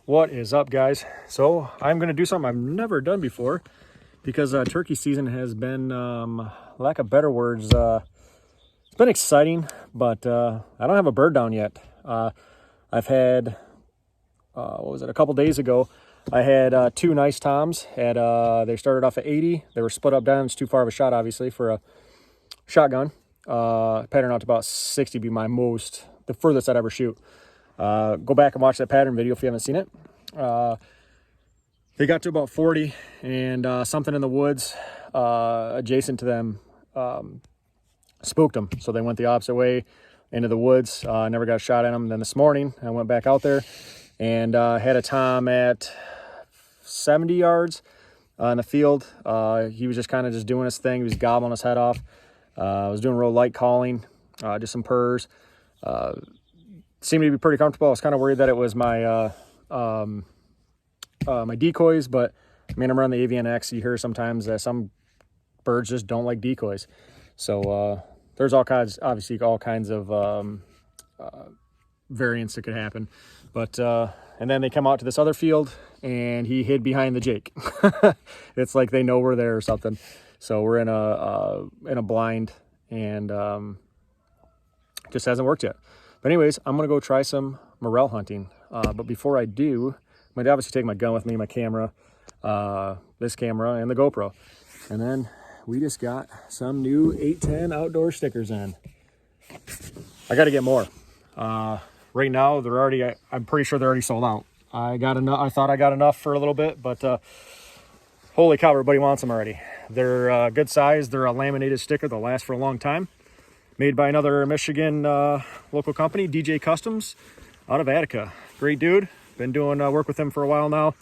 What is up, guys? So I'm going to do something I've never done before because turkey season has been, lack of better words, it's been exciting, but I don't have a bird down yet. I've had, a couple days ago, I had 2 nice toms. They started off at 80. They were split up down. It's too far of a shot, obviously, for a shotgun. Pattern out to about 60 be the furthest I'd ever shoot. Go back and watch that pattern video if you haven't seen it. They got to about 40 and something in the woods adjacent to them spooked them. So they went the opposite way into the woods. Never got a shot at them. Then this morning I went back out there and had a tom at 70 yards in the field. He was just kind of doing his thing. He was gobbling his head off. I was doing real light calling, just some purrs. Seemed to be pretty comfortable. I was kind of worried that it was my my decoys, but I mean, I'm running the AVNX. You hear sometimes that some birds just don't like decoys. So there's obviously all kinds of variants that could happen. But and then they come out to this other field, and he hid behind the Jake. It's like they know we're there or something. So we're in a blind, and just hasn't worked yet. But anyways, I'm gonna go try some morel hunting. But before I do, I'm gonna obviously take my gun with me, my camera, this camera, and the GoPro. And then we just got some new 810 outdoor stickers in. I got to get more. Right now, I'm pretty sure they're already sold out. I thought I got enough for a little bit, but holy cow, everybody wants them already. They're good size. They're a laminated sticker. They'll last for a long time. Made by another Michigan local company, DJ Customs, out of Attica. Great dude. Been doing work with him for a while now.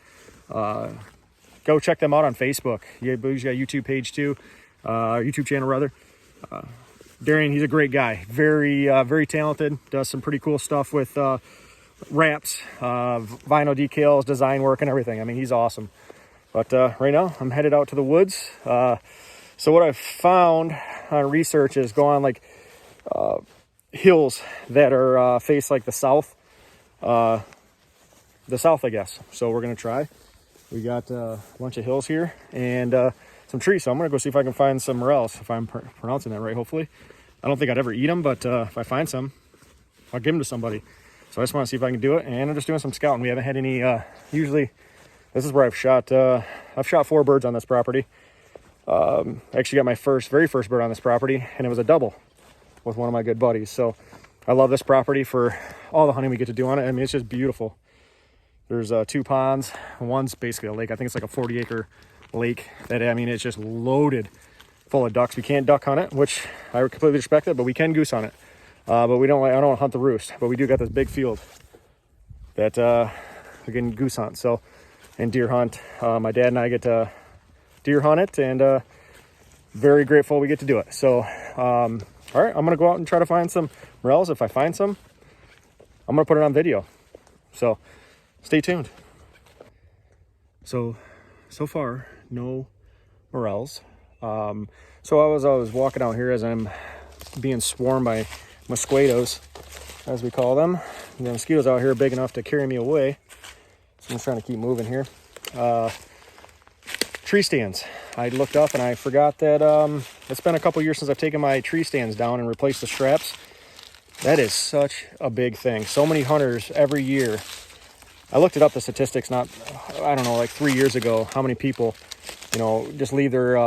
Go check them out on Facebook. He's got a YouTube page too, YouTube channel rather. Darian, he's a great guy. Very talented. Does some pretty cool stuff with wraps, vinyl decals, design work, and everything. I mean, he's awesome. But right now, I'm headed out to the woods. So what I've found on research is go on like hills that are face like the south, I guess. So we're gonna try. We got a bunch of hills here and some trees. So I'm gonna go see if I can find some morels, if I'm pronouncing that right, hopefully. I don't think I'd ever eat them, but if I find some, I'll give them to somebody. So I just want to see if I can do it, and I'm just doing some scouting. We haven't had any, usually this is where I've shot 4 birds on this property. I actually got my very first bird on this property, and it was a double with one of my good buddies. So I love this property for all the hunting we get to do on it. I mean, it's just beautiful. There's 2 ponds. One's basically a lake. I think it's like a 40-acre lake that, I mean, it's just loaded full of ducks. We can't duck hunt it, which I completely respect it, but we can goose hunt it. But I don't want to hunt the roost, but we do got this big field that we can goose hunt. So, and deer hunt. My dad and I get to deer hunt it, and very grateful we get to do it. So, all right, I'm gonna go out and try to find some morels. If I find some, I'm gonna put it on video. So stay tuned. So far, no morels. So I was walking out here as I'm being swarmed by mosquitoes, as we call them. And the mosquitoes out here are big enough to carry me away. So I'm just trying to keep moving here. Tree stands. I looked up and I forgot that it's been a couple years since I've taken my tree stands down and replaced the straps. That is such a big thing. So many hunters every year. I looked it up, the statistics, like 3 years ago, how many people, just leave their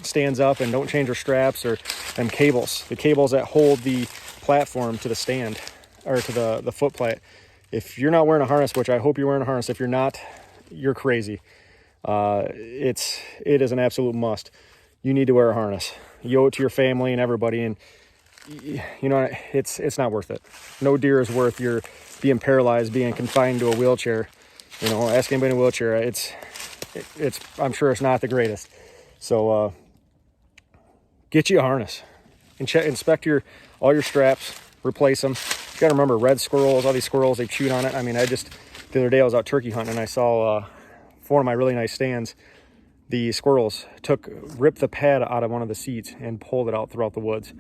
stands up and don't change their straps, or them cables, the cables that hold the platform to the stand, or to the foot plate. If you're not wearing a harness, which I hope you're wearing a harness, if you're not, you're crazy. It is an absolute must. You need to wear a harness. You owe it to your family and everybody, and it's not worth it. No deer is worth your being paralyzed, being confined to a wheelchair. Ask anybody in a wheelchair. I'm sure it's not the greatest. So get you a harness and inspect all your straps, replace them. You got to remember, red squirrels, all these squirrels, they chewed on it. I mean, the other day I was out turkey hunting and I saw for one of my really nice stands, the squirrels ripped the pad out of one of the seats and pulled it out throughout the woods.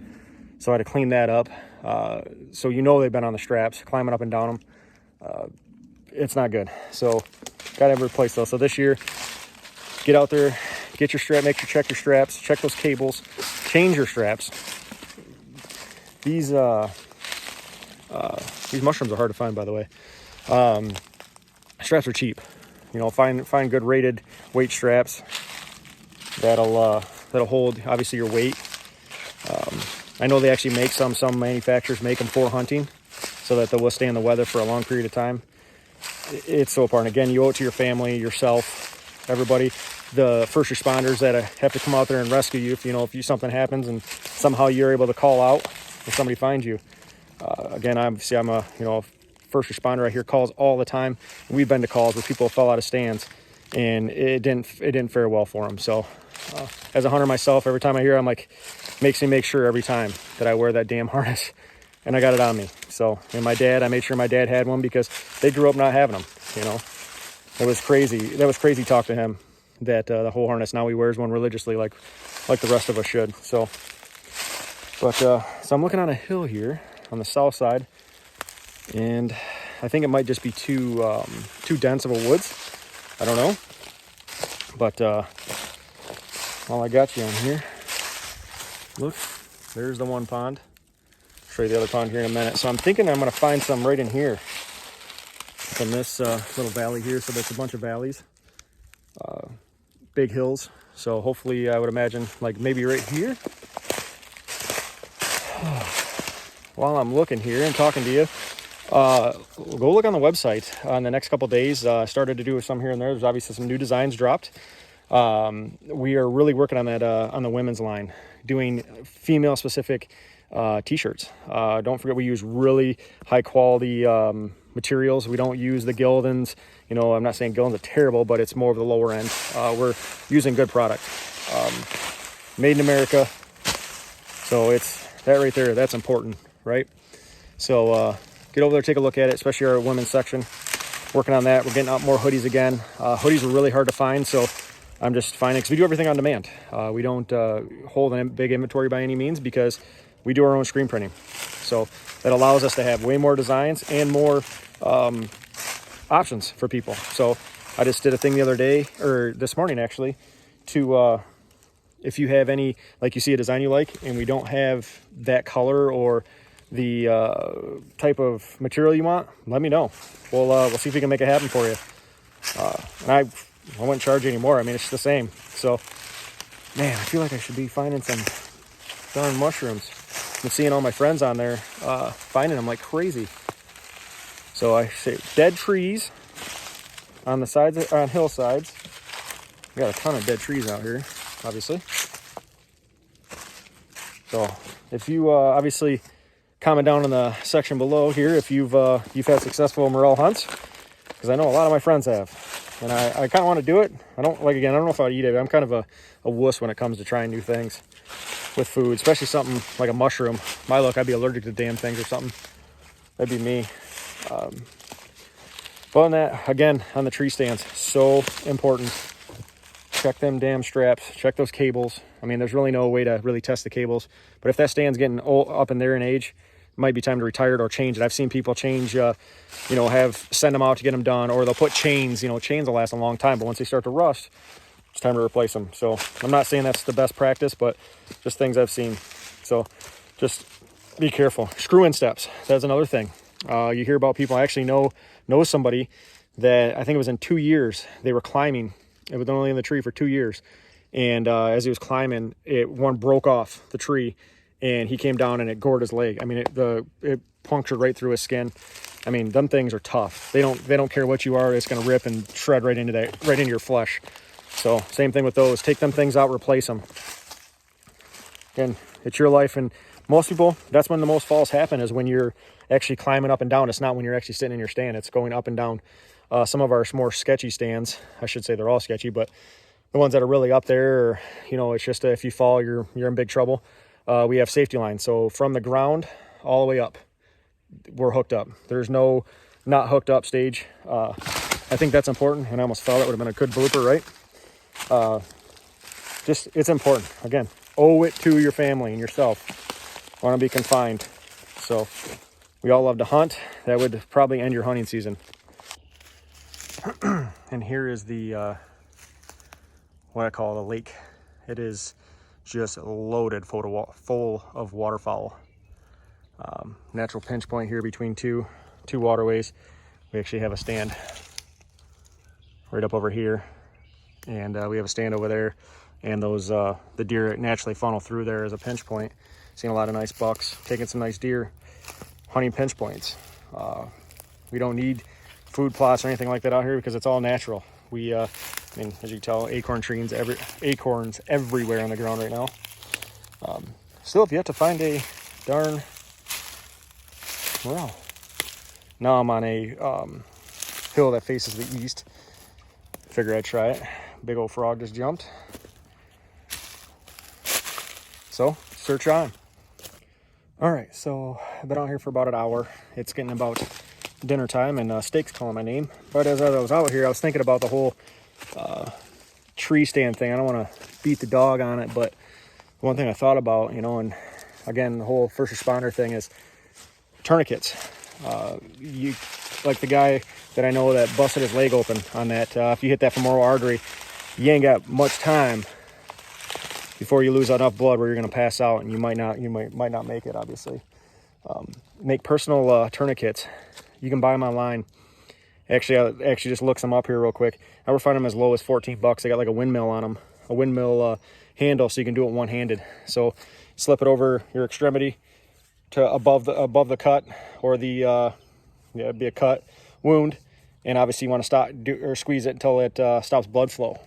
So I had to clean that up. So you know they've been on the straps, climbing up and down them. It's not good. So got to replace those. So this year, get out there, get your strap, make sure check your straps, check those cables, change your straps. These mushrooms are hard to find, by the way. Straps are cheap. You know, find good rated weight straps that'll hold obviously your weight. I know they actually make some manufacturers make them for hunting so that they'll withstand the weather for a long period of time. It's so important. Again, you owe it to your family, yourself, everybody, the first responders that have to come out there and rescue you. If something happens and somehow you're able to call out if somebody finds you. Again, I'm a first responder. I hear calls all the time. We've been to calls where people fell out of stands, and it didn't fare well for them. So, as a hunter myself, every time I hear, I'm like, makes me make sure every time that I wear that damn harness, and I got it on me. So, and I made sure my dad had one because they grew up not having them. It was crazy. That was crazy talk to him that the whole harness. Now he wears one religiously, like the rest of us should. So, so I'm looking on a hill here on the south side, and I think it might just be too dense of a woods. I don't know, but while I got you on here, look, there's the one pond. I'll show you the other pond here in a minute. So I'm thinking I'm going to find some right in here from this little valley here. So there's a bunch of valleys, big hills. So hopefully I would imagine like maybe right here. While I'm looking here and talking to you, go look on the website on the next couple days. Started to do some here and there. There's obviously some new designs dropped. We are really working on that on the women's line, doing female specific t-shirts. Don't forget we use really high quality materials. We don't use the Gildans. I'm not saying Gildans are terrible, but it's more of the lower end. We're using good product, made in America. So it's that right there. That's important, right? So get over there, take a look at it, especially our women's section. Working on that. We're getting out more hoodies again. Hoodies are really hard to find, so I'm just finding, because we do everything on demand. We don't hold a big inventory by any means because we do our own screen printing. So that allows us to have way more designs and more options for people. So I just did a thing the other day, or this morning actually, to if you have any, like you see a design you like and we don't have that color or the type of material you want, let me know. We'll see if we can make it happen for you. And I wouldn't charge you anymore. I mean, it's the same. So, man, I feel like I should be finding some darn mushrooms. I'm seeing all my friends on there finding them like crazy. So I say dead trees on the sides, on hillsides. We got a ton of dead trees out here, obviously. So if you obviously comment down in the section below here if you've had successful morel hunts, because I know a lot of my friends have, and I kind of want to do it. I don't know if I'd eat it. I'm kind of a wuss when it comes to trying new things with food, especially something like a mushroom. My luck, I'd be allergic to damn things or something. That'd be me. But on that, again, on the tree stands, so important. Check them damn straps, check those cables. I mean, there's really no way to really test the cables, but if that stand's getting old, up in there in age, it might be time to retire it or change it. I've seen people change, send them out to get them done, or they'll put chains. Chains will last a long time, but once they start to rust, it's time to replace them. So I'm not saying that's the best practice, but just things I've seen. So just be careful. Screw-in steps, that's another thing. You hear about people. I actually know somebody that I think it was in 2 years they were climbing. It was only in the tree for 2 years, and as he was climbing, one broke off the tree, and he came down and it gored his leg. I mean, it punctured right through his skin. I mean, them things are tough. They don't care what you are. It's going to rip and shred right into your flesh. So same thing with those. Take them things out, replace them. Again, it's your life, and most people, that's when the most falls happen, is when you're actually climbing up and down. It's not when you're actually sitting in your stand. It's going up and down. Some of our more sketchy stands, I should say they're all sketchy, but the ones that are really up there, or, it's just if you fall, you're in big trouble. We have safety lines. So from the ground all the way up, we're hooked up. There's no not hooked up stage. I think that's important, and I almost fell. That would have been a good blooper, right? It's important. Again, owe it to your family and yourself. Want to be confined. So we all love to hunt. That would probably end your hunting season. And here is the what I call the lake. It is just loaded full of waterfowl. Natural pinch point here between two waterways. We actually have a stand right up over here, and we have a stand over there, and those the deer naturally funnel through there as a pinch point. Seen a lot of nice bucks, taking some nice deer, hunting pinch points. We don't need food plots or anything like that out here because it's all natural. We I mean, as you can tell, acorns everywhere on the ground right now. Still, if you have to find a darn morel. Now I'm on a hill that faces the east. Figure I'd try it. Big old frog just jumped. So, search on. All right, so I've been out here for about an hour. It's getting about dinner time, and Steak's calling my name. But as I was out here, I was thinking about the whole tree stand thing. I don't want to beat the dog on it, but one thing I thought about, you know, and again, the whole first responder thing is tourniquets. You, like the guy that I know that busted his leg open on that, if you hit that femoral artery, you ain't got much time before you lose enough blood where you're going to pass out, and you might not make it, obviously. Make personal tourniquets. You can buy them online. Actually, I just looked them up here real quick. I would find them as low as $14. They got like a windmill on them, a windmill handle, so you can do it one-handed. So slip it over your extremity to above the cut, or the it'd be a cut wound, and obviously you want to squeeze it until it stops blood flow.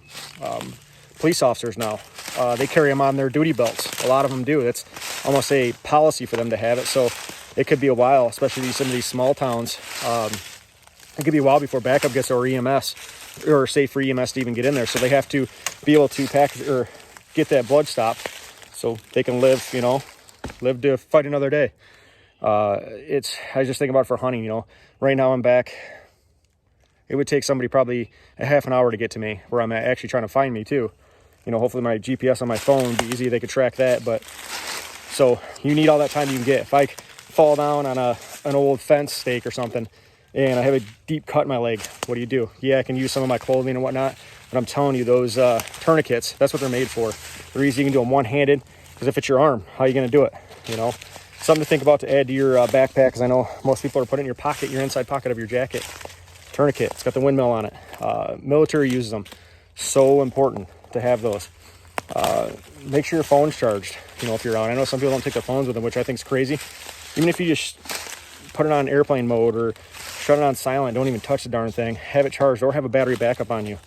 Police officers now, they carry them on their duty belts. A lot of them do. It's almost a policy for them to have it. So it could be a while, especially some of these small towns. It could be a while before backup gets there, or EMS, or safe for EMS to even get in there. So they have to be able to package or get that blood stopped so they can live to fight another day. I was just thinking about it for hunting, you know. Right now I'm back. It would take somebody probably a half an hour to get to me where I'm at, actually trying to find me too. You know, hopefully my GPS on my phone would be easy. They could track that. But so you need all that time you can get. If I fall down on an old fence stake or something and I have a deep cut in my leg, what do? Yeah, I can use some of my clothing and whatnot, but I'm telling you, those tourniquets, that's what they're made for. The reason you can do them one-handed, because if it's your arm, how are you going to do it? You know, something to think about to add to your backpack, because I know most people are putting it in your pocket, your inside pocket of your jacket. Tourniquet, it's got the windmill on it. Military uses them. So important to have those. Make sure your phone's charged, you know, if you're out. I know some people don't take their phones with them, which I think is crazy. Even if you just put it on airplane mode or shut it on silent, don't even touch the darn thing, have it charged, or have a battery backup on you.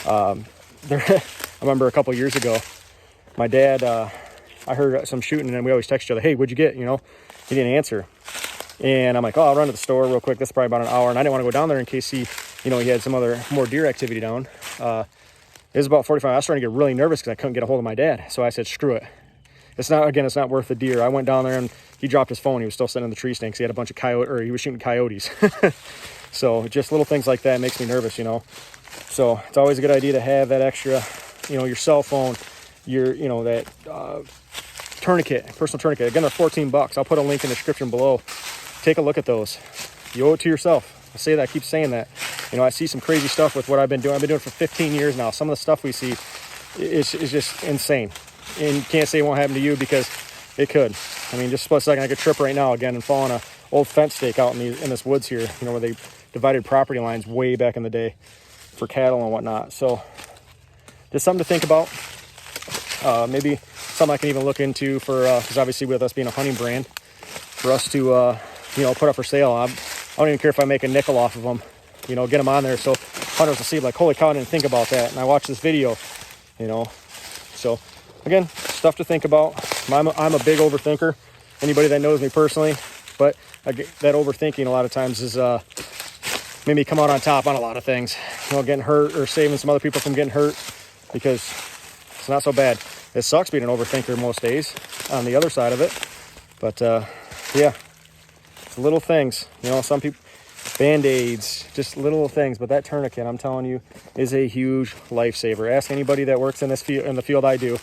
I remember a couple years ago, my dad, I heard some shooting, and we always text each other, hey, what'd you get? You know, he didn't answer. And I'm like, oh, I'll run to the store real quick. This is probably about an hour. And I didn't want to go down there in case he had some more deer activity down. It was about 45. I was starting to get really nervous because I couldn't get a hold of my dad. So I said, screw it. It's not worth the deer. I went down there and he dropped his phone. He was still sitting in the tree stand because he had a bunch of he was shooting coyotes. So just little things like that makes me nervous, you know. So it's always a good idea to have that extra, you know, your cell phone, that tourniquet, personal tourniquet. Again, they're $14. I'll put a link in the description below. Take a look at those. You owe it to yourself. I say that, I keep saying that. You know, I see some crazy stuff with what I've been doing. I've been doing it for 15 years now. Some of the stuff we see is just insane. And you can't say it won't happen to you, because it could. I mean, just a split second, I could trip right now again and fall on a old fence stake out in this woods here, you know, where they divided property lines way back in the day for cattle and whatnot. So just something to think about. Maybe something I can even look into for, because obviously with us being a hunting brand, for us to, put up for sale. I don't even care if I make a nickel off of them, you know, get them on there so hunters will see, like, holy cow, I didn't think about that. And I watched this video, you know. So again, stuff to think about. I'm a big overthinker. Anybody that knows me personally, but that overthinking a lot of times is made me come out on top on a lot of things. You know, getting hurt or saving some other people from getting hurt, because it's not so bad. It sucks being an overthinker most days on the other side of it. But yeah, it's little things. You know, some people, Band-Aids, just little things. But that tourniquet, I'm telling you, is a huge lifesaver. Ask anybody that works in the field I do,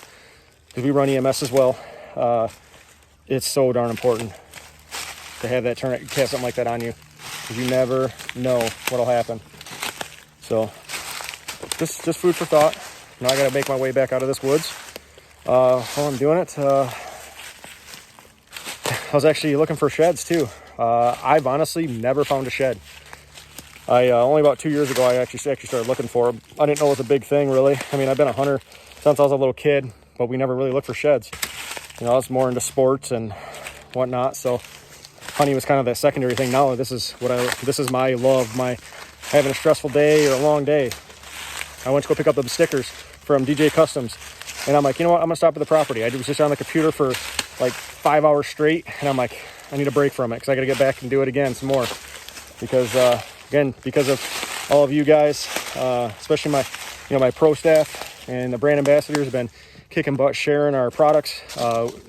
because we run EMS as well. It's so darn important. to have that have something like that on you, because you never know what'll happen. So just food for thought. Now I got to make my way back out of this woods. While I'm doing it, I was actually looking for sheds too. I've honestly never found a shed. I only about 2 years ago I actually started looking for them. I didn't know it was a big thing really. I mean, I've been a hunter since I was a little kid, but we never really looked for sheds. You know, I was more into sports and whatnot, so hunting was kind of that secondary thing. Now this is my love, my having a stressful day or a long day. I went to go pick up the stickers from DJ Customs, and I'm like, you know what, I'm gonna stop at the property. I was just on the computer for like 5 hours straight, and I'm like, I need a break from it because I gotta get back and do it again some more. Because again, because of all of you guys, especially my pro staff and the brand ambassadors have been kicking butt sharing our products.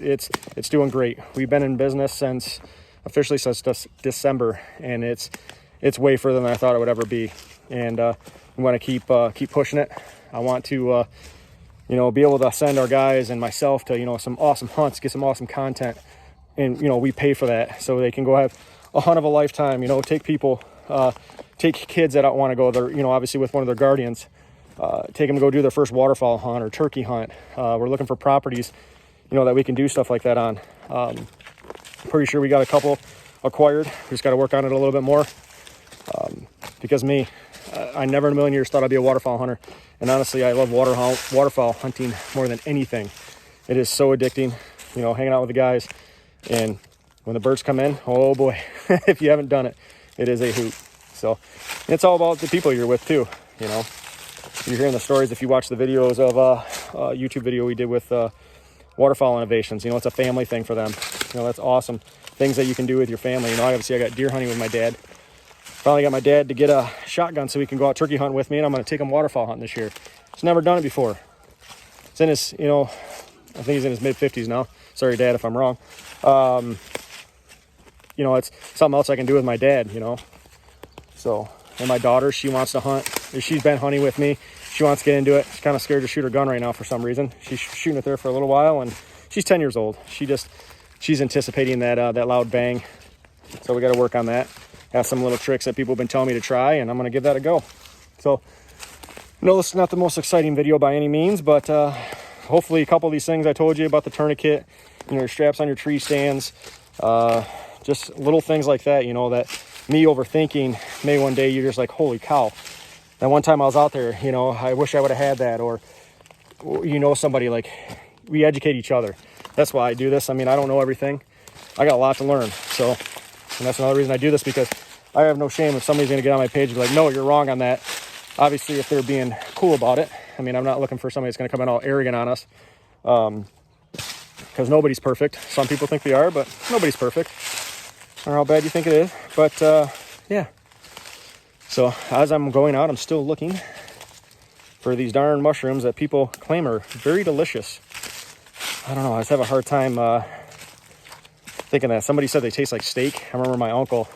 It's doing great. We've been in business officially since December, and it's way further than I thought it would ever be. And we want to keep pushing it. I want to be able to send our guys and myself to some awesome hunts, get some awesome content, and we pay for that so they can go have a hunt of a lifetime. Take people, take kids that don't want to go there, obviously with one of their guardians. Take them to go do their first waterfowl hunt or turkey hunt. We're looking for properties, that we can do stuff like that on. Pretty sure we got a couple acquired. We just got to work on it a little bit more. Because I never in a million years thought I'd be a waterfowl hunter. And honestly, I love waterfowl hunting more than anything. It is so addicting, hanging out with the guys. And when the birds come in, oh boy, if you haven't done it, it is a hoot. So it's all about the people you're with too, You're hearing the stories if you watch the videos of a YouTube video we did with Waterfowl Innovations. It's a family thing for them. That's awesome. Things that you can do with your family. Obviously I got deer hunting with my dad. Finally got my dad to get a shotgun so he can go out turkey hunting with me, and I'm going to take him waterfowl hunting this year. He's never done it before. It's in his, I think he's in his mid-50s now. Sorry, Dad, if I'm wrong. It's something else I can do with my dad, So, and my daughter, she wants to hunt. She's been hunting with me. She wants to get into it. She's kind of scared to shoot her gun right now for some reason. She's shooting it there for a little while, and she's 10 years old. She's anticipating that loud bang. So we got to work on that. Have some little tricks that people have been telling me to try, and I'm going to give that a go. So, no, this is not the most exciting video by any means, but hopefully a couple of these things I told you about, the tourniquet, your straps on your tree stands, just little things like that, that me overthinking, maybe one day you're just like, holy cow. That one time I was out there, I wish I would have had that, or somebody, like, we educate each other. That's why I do this. I mean, I don't know everything. I got a lot to learn. So, and that's another reason I do this, because I have no shame if somebody's going to get on my page and be like, no, you're wrong on that. Obviously, if they're being cool about it. I mean, I'm not looking for somebody that's going to come in all arrogant on us. Because nobody's perfect. Some people think they are, but nobody's perfect. I don't know how bad you think it is. But, yeah. So, as I'm going out, I'm still looking for these darn mushrooms that people claim are very delicious. I don't know. I just have a hard time thinking that. Somebody said they taste like steak. I remember my uncle,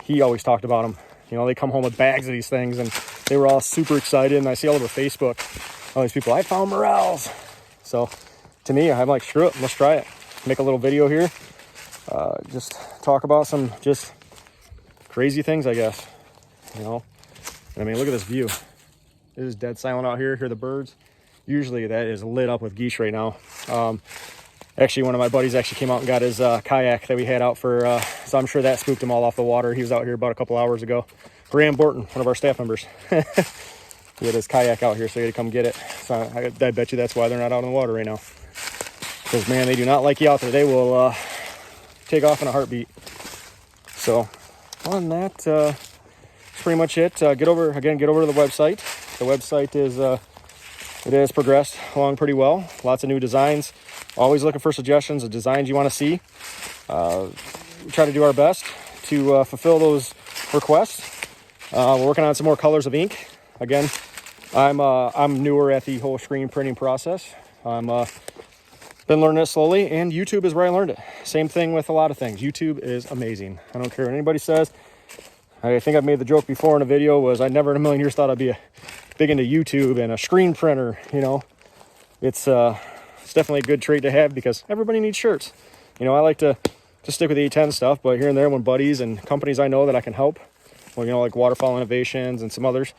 he always talked about them. They come home with bags of these things, and they were all super excited. And I see all over Facebook, all these people, I found Morels. So to me, I'm like, screw it, let's try it. Make a little video here. Just talk about some just crazy things, I guess. And I mean, look at this view. It is dead silent out here. Hear the birds. Usually that is lit up with geese right now. Actually, one of my buddies actually came out and got his kayak that we had out for, so I'm sure that spooked him all off the water. He was out here about a couple hours ago. Graham Borton, one of our staff members. He had his kayak out here, so he had to come get it. So I bet you that's why they're not out in the water right now. Because, man, they do not like you out there. They will take off in a heartbeat. So, on that, that's pretty much it. Get over to the website. The website is, it has progressed along pretty well. Lots of new designs. Always looking for suggestions of designs you want to see. We try to do our best to fulfill those requests. We're working on some more colors of ink. Again, I'm newer at the whole screen printing process. I'm been learning it slowly, and YouTube is where I learned it. Same thing with a lot of things. YouTube is amazing. I don't care what anybody says. I think I've made the joke before in a video, was I never in a million years thought I'd be big into YouTube and a screen printer. It's definitely a good trait to have, because everybody needs shirts. I like to to stick with the A10 stuff, but here and there when buddies and companies I know that I can help, well, you know, like Waterfowl Innovations and some others,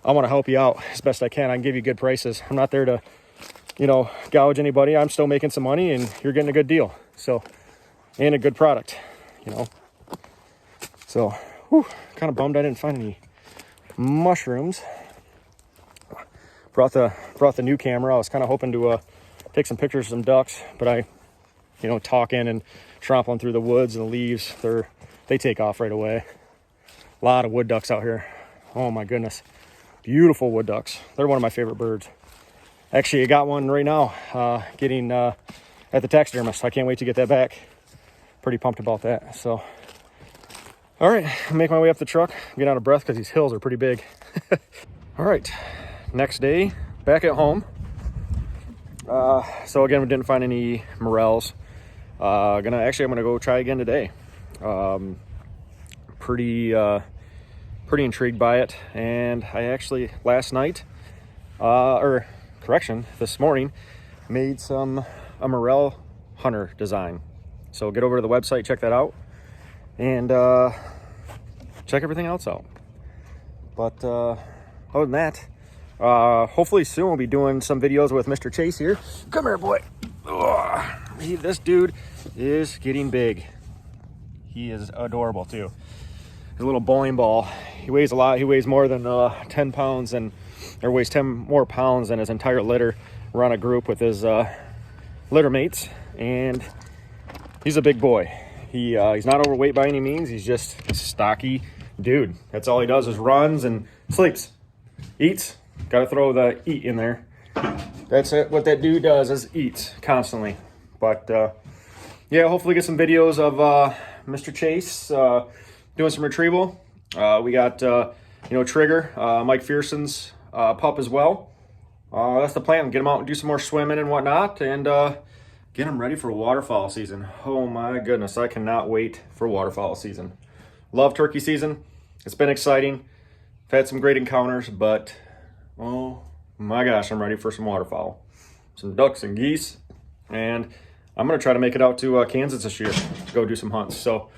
I want to help you out as best I can. I can give you good prices. I'm not there to, you know, gouge anybody. I'm still making some money and you're getting a good deal. So, and a good product, you know. So, whew, kind of bummed I didn't find any mushrooms. Brought the new camera. I was kind of hoping to take some pictures of some ducks, but I, you know, talking and trampling through the woods and the leaves, they take off right away. A lot of wood ducks out here. Oh my goodness, beautiful wood ducks. They're one of my favorite birds. Actually, I got one right now, getting at the taxidermist. I can't wait to get that back. Pretty pumped about that. So, all right, I'll make my way up the truck. Get out of breath because these hills are pretty big. All right, next day, back at home. So again, we didn't find any morels. I'm gonna go try again today. Pretty intrigued by it. And I actually last night, this morning, made a Morel hunter design. So get over to the website, check that out, and check everything else out. But other than that, hopefully soon we'll be doing some videos with Mr. Chase here. Come here, boy. Ugh. This dude is getting big. He is adorable too. He's a little bowling ball. He weighs a lot. He weighs more than 10 pounds weighs 10 more pounds than his entire litter. We're on a group with his litter mates, and he's a big boy. He's not overweight by any means. He's just a stocky dude. That's all he does is runs and sleeps, eats. Got to throw the eat in there. That's it. What that dude does is eats constantly. But yeah, hopefully get some videos of Mr. Chase doing some retrieval. We got Trigger, Mike Fearson's pup as well. That's the plan. Get him out and do some more swimming and whatnot, and get him ready for waterfowl season. Oh my goodness, I cannot wait for waterfowl season. Love turkey season. It's been exciting. I've had some great encounters, but oh my gosh, I'm ready for some waterfowl. Some ducks and geese, and I'm going to try to make it out to Kansas this year to go do some hunts. So,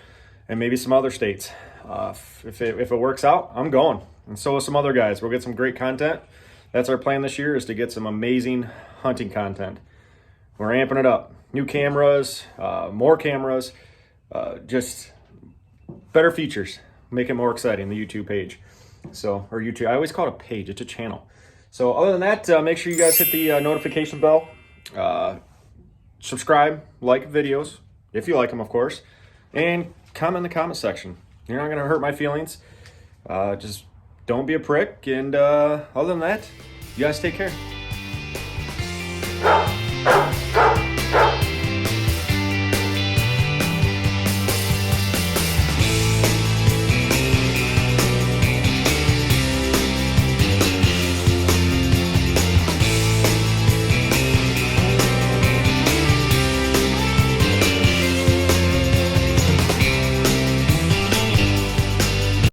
and maybe some other states. If it works out, I'm going. And so will some other guys. We'll get some great content. That's our plan this year, is to get some amazing hunting content. We're amping it up. New cameras, more cameras, just better features. Make it more exciting, the YouTube page. So, or YouTube, I always call it a page, it's a channel. So other than that, make sure you guys hit the notification bell. Subscribe, like videos, if you like them, of course. And comment in the comment section. You're not going to hurt my feelings. Just don't be a prick. And other than that, you guys take care.